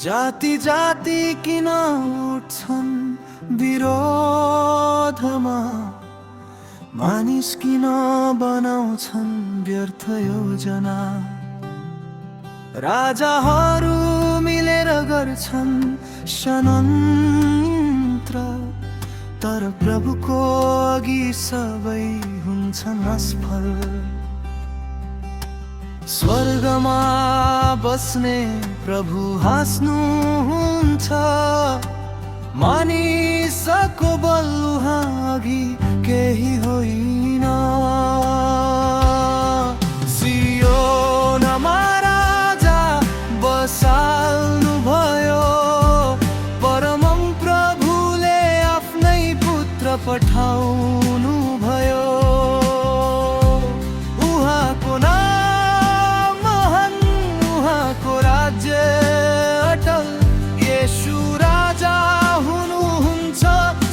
जाति जाति किन उठ्छन् विरोधमा, मानिस किन बनाउँछन् व्यर्थ योजना। राजाहरू मिलेर गर्छन् षड्यन्त्र, तर प्रभुको अघि सबै हुन्छन् असफल। स्वर्गमा बस्ने प्रभु हाँस्नुहुन्छ, मानिसको बल उहाँ अघि केही होइन। सियोनमा राजा बसाल्नुभयो, परमं प्रभुले आफ्नै पुत्र पठाउनु भयो। उहाँको नाम महान, उहाँको राज्य अटल। येशू राजा हुनुहुन्छ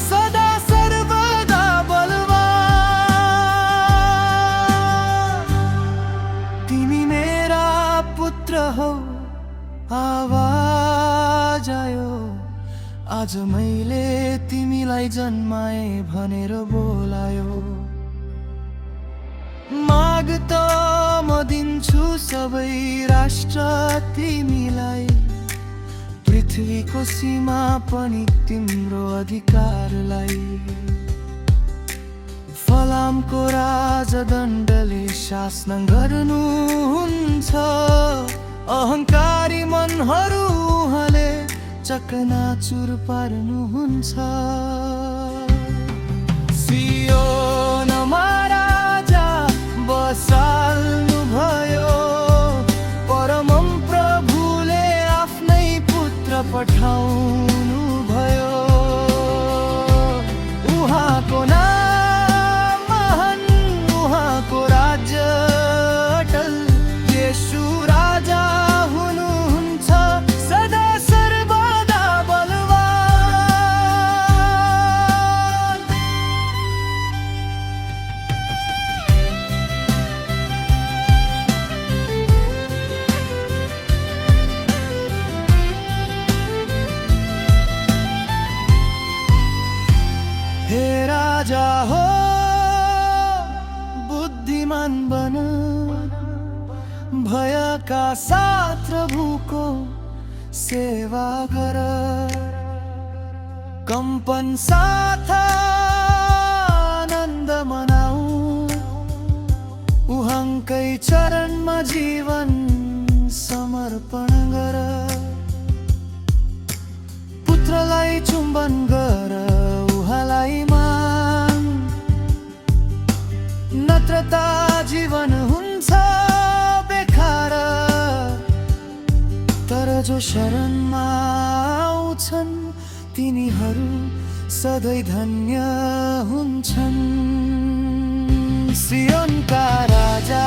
सदा सर्वदा बलवान। तिमी मेरा पुत्र हौ, आवाज आयो, आज मैले तिमीलाई जन्माए भनेर बोलायो। माग त म दिन्छु सबै राष्ट्र तिमीलाई, पृथ्वीको सीमा पनि तिम्रो अधिकारलाई। फलामको राजदण्डले शासन गर्नुहुन्छ, अहङ्कारी मनहरू उहाँले चकनाचुर पार्नुहुन्छ। सियोनमा राजा बसाल्नुभयो, परमं प्रभुले आफ्नै पुत्र पठाउनु भयो। उहाँको नाम महान, उहाँको राज्य अटल। येशू राजा हुनुहुन्छ सदा सर्वदा बलवान। हे राजा हो बुद्धिमान बन, भयका साथ प्रभुको सेवा गर। कम्पन साथ आनन्द मनाऊ, उहाँकै चरणमा जीवन समर्पण गर। पुत्रलाई चुम्बन गर, उहाँलाई मान, नत्र त जीवन हुन्छ बेकार। तर जो शरणमा आउँछन् तिनीहरू सधैँ धन्य हुन्छन्। सियोनका राजा